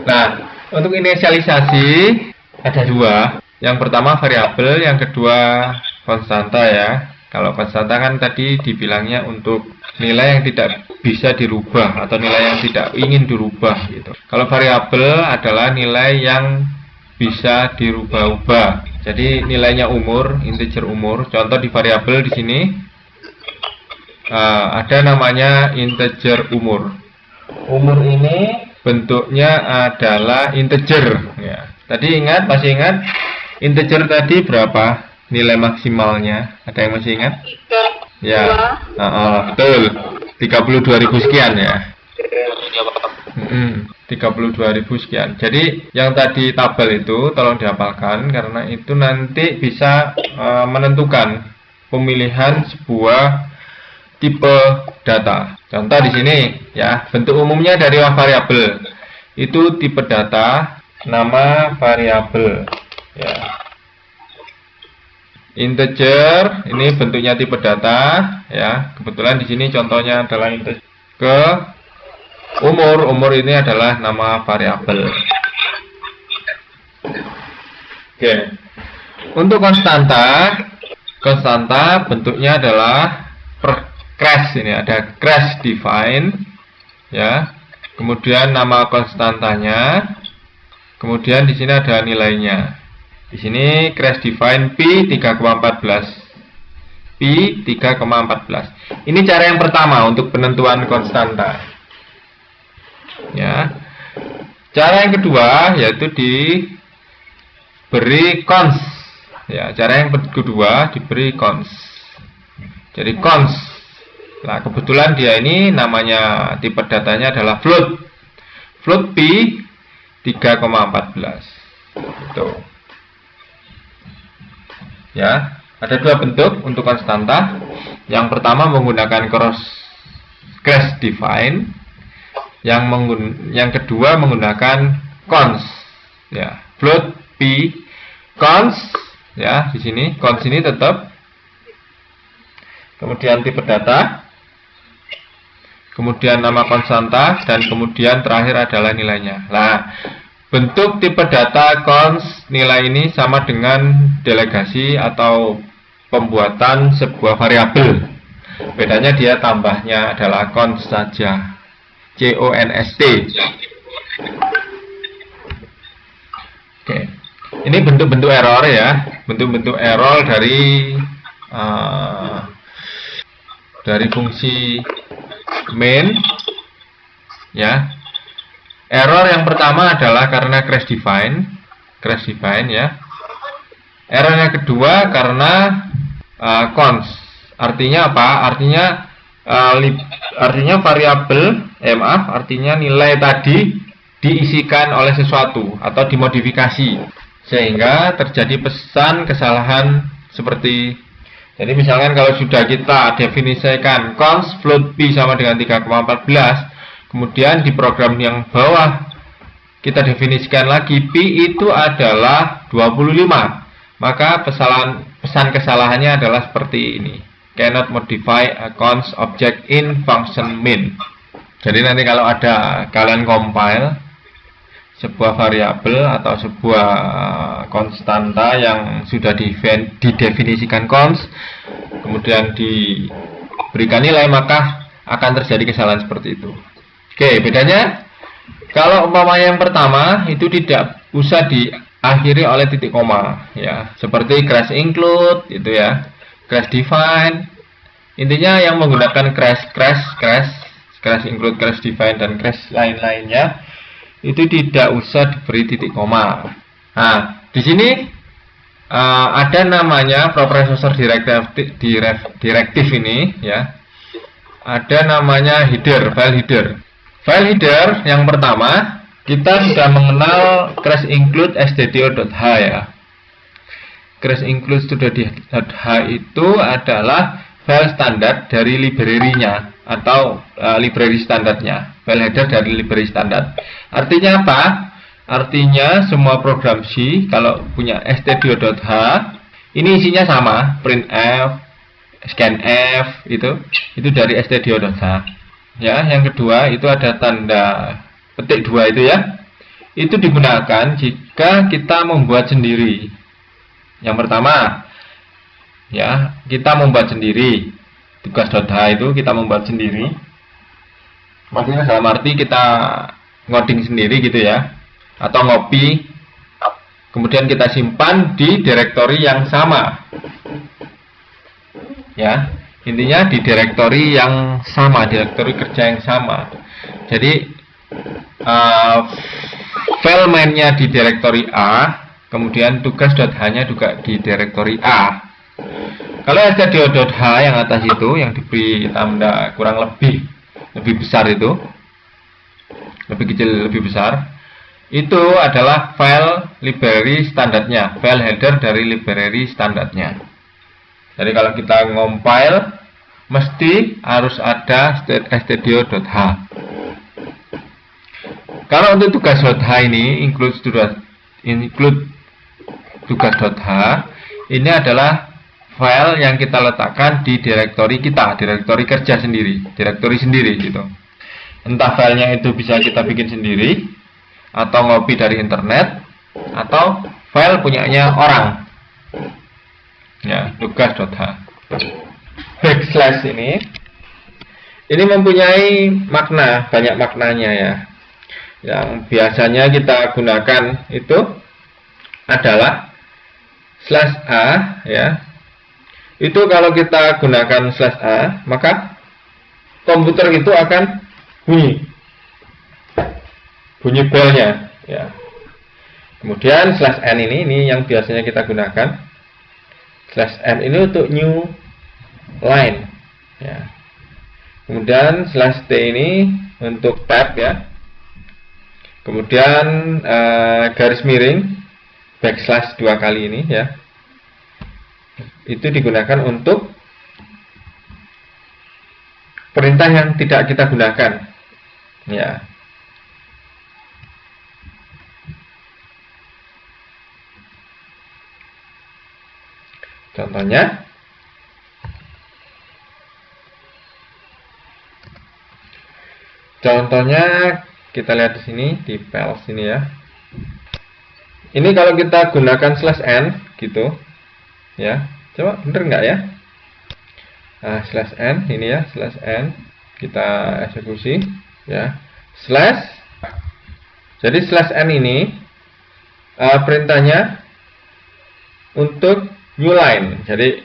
Nah, untuk inisialisasi ada dua. Yang pertama variabel, yang kedua konstanta ya. Kalau konstanta kan tadi dibilangnya untuk nilai yang tidak bisa dirubah atau nilai yang tidak ingin dirubah gitu. Kalau variabel adalah nilai yang bisa dirubah-ubah. Jadi nilainya umur, integer umur. Contoh di variabel di sini ada namanya integer umur. Umur ini bentuknya adalah integer ya. Tadi masih ingat integer tadi berapa nilai maksimalnya? Ada yang masih ingat? 3, Ya, betul. 32.000 sekian ya. 32.000 sekian. Jadi yang tadi tabel itu tolong dihafalkan karena itu nanti bisa menentukan pemilihan sebuah tipe data. Contoh di sini ya, bentuk umumnya dari variabel. Itu tipe data, nama variabel ya. Integer, ini bentuknya tipe data ya. Kebetulan di sini contohnya adalah integer. Umur ini adalah nama variabel. Oke. Untuk konstanta bentuknya adalah crash, ini ada crash define ya. Kemudian nama konstantanya. Kemudian di sini ada nilainya. Di sini crash define P 3,14. P 3,14. Ini cara yang pertama untuk penentuan konstanta. Ya. Cara yang kedua yaitu diberi cons. Ya, cara yang kedua diberi cons. Jadi cons. Nah, kebetulan dia ini namanya tipe datanya adalah float. Float P 3,14. Itu. Ya, ada dua bentuk untuk konstanta. Yang pertama menggunakan crash define. Yang kedua menggunakan cons. Ya, float P cons ya, di sini cons ini tetap. Kemudian tipe data. Kemudian nama konstanta dan kemudian terakhir adalah nilainya. Nah, bentuk tipe data cons nilai ini sama dengan delegasi atau pembuatan sebuah variabel. Bedanya dia tambahnya adalah cons saja. CONST. Oke. Ini bentuk-bentuk error ya. Bentuk-bentuk error dari fungsi main ya. Error yang pertama adalah karena crash define ya. Error yang kedua karena cons. Artinya apa? Artinya variabel, artinya nilai tadi diisikan oleh sesuatu atau dimodifikasi sehingga terjadi pesan kesalahan seperti. Jadi misalkan kalau sudah kita definisikan cons float P sama dengan 3,14, kemudian di program yang bawah kita definisikan lagi P itu adalah 25, maka pesan kesalahannya adalah seperti ini. Cannot modify a cons object in function main. Jadi nanti kalau ada kalian compile sebuah variabel atau sebuah konstanta yang sudah didefinisikan cons, kemudian diberikan nilai, maka akan terjadi kesalahan seperti itu. Oke, bedanya kalau umpamanya yang pertama itu tidak usah diakhiri oleh titik koma ya, seperti crash include itu ya, crash define. Intinya yang menggunakan crash include, crash define dan crash lain-lainnya itu tidak usah diberi titik koma. Nah, di sini ada namanya preprocessor directive ini ya. Ada namanya header, file header. File header yang pertama kita sudah mengenal crash include stdio.h ya. Crash include stdio.h itu adalah file standar dari library-nya atau library standarnya. File header dari library standar. Artinya apa? Artinya semua program C kalau punya stdio.h ini isinya sama, printf, scanf itu dari stdio.h. Ya, yang kedua itu ada tanda petik 2 itu ya. itu digunakan jika kita membuat sendiri. Yang pertama, ya, kita membuat sendiri. Tugas.h itu kita membuat sendiri. Maksudnya dalam arti kita ngoding sendiri gitu ya, atau ngopi, kemudian kita simpan di direktori yang sama. Ya, intinya di direktori yang sama, direktori kerja yang sama. Jadi file mainnya di direktori A, kemudian tugas.h-nya juga di direktori A. Kalau studio.h yang atas itu, yang diberi tanda kurang lebih besar itu, lebih kecil lebih besar, itu adalah file library standarnya, file header dari library standarnya. Jadi kalau kita ngompile, mesti harus ada studio.h. Kalau untuk tugas.h ini include tugas.h, ini adalah file yang kita letakkan di direktori kita, direktori kerja sendiri, direktori sendiri gitu. Entah filenya itu bisa kita bikin sendiri, atau ngopi dari internet, atau file punyanya orang. Ya, tugas.h. Backslash ini mempunyai makna, banyak maknanya ya. Yang biasanya kita gunakan itu adalah /a ya. Itu kalau kita gunakan /a, maka komputer itu akan bunyi belnya ya. Kemudian /n ini yang biasanya kita gunakan. /n ini untuk new line ya. Kemudian /t ini untuk tab ya. Kemudian garis miring backslash 2 kali ini ya, itu digunakan untuk perintah yang tidak kita gunakan ya. Contohnya kita lihat di sini di file sini ya. Ini kalau kita gunakan /n gitu ya. Coba bener nggak ya? Nah, /n ini ya, /n kita eksekusi ya. Jadi /n ini perintahnya untuk new line. Jadi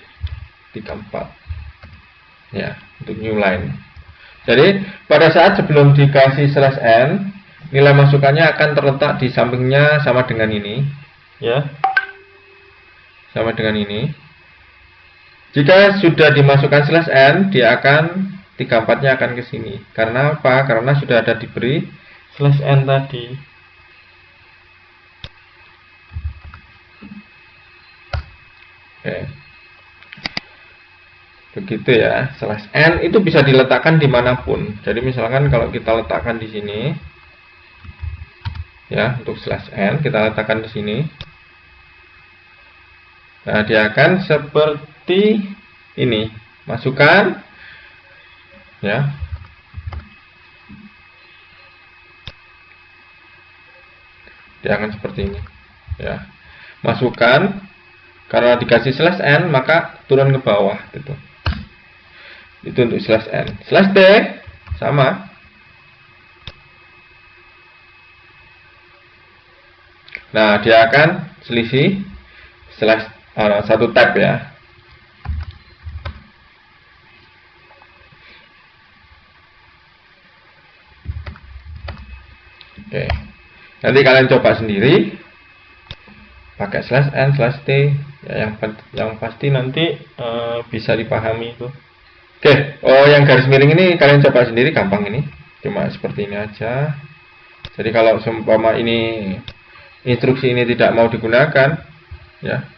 34 ya, untuk new line. Jadi pada saat sebelum dikasih /n, nilai masukannya akan terletak di sampingnya sama dengan ini ya, sama dengan ini. Jika sudah dimasukkan /n, dia akan 34-nya akan ke sini. Karena apa? Karena sudah ada diberi /n tadi. Oke. Begitu ya. /n itu bisa diletakkan dimanapun. Jadi misalkan kalau kita letakkan di sini ya, untuk /n kita letakkan di sini. Nah, dia akan seperti ini. Masukkan ya. Dia akan seperti ini ya. Masukkan, karena dikasih /n maka turun ke bawah gitu. Itu untuk /n. /t sama. Nah, dia akan selisih satu tab ya. Oke. Nanti kalian coba sendiri pakai /n, /t ya, yang pasti nanti bisa dipahami itu. Oke, yang garis miring ini kalian coba sendiri, gampang ini. Cuma seperti ini aja. Jadi kalau seumpama ini instruksi ini tidak mau digunakan ya,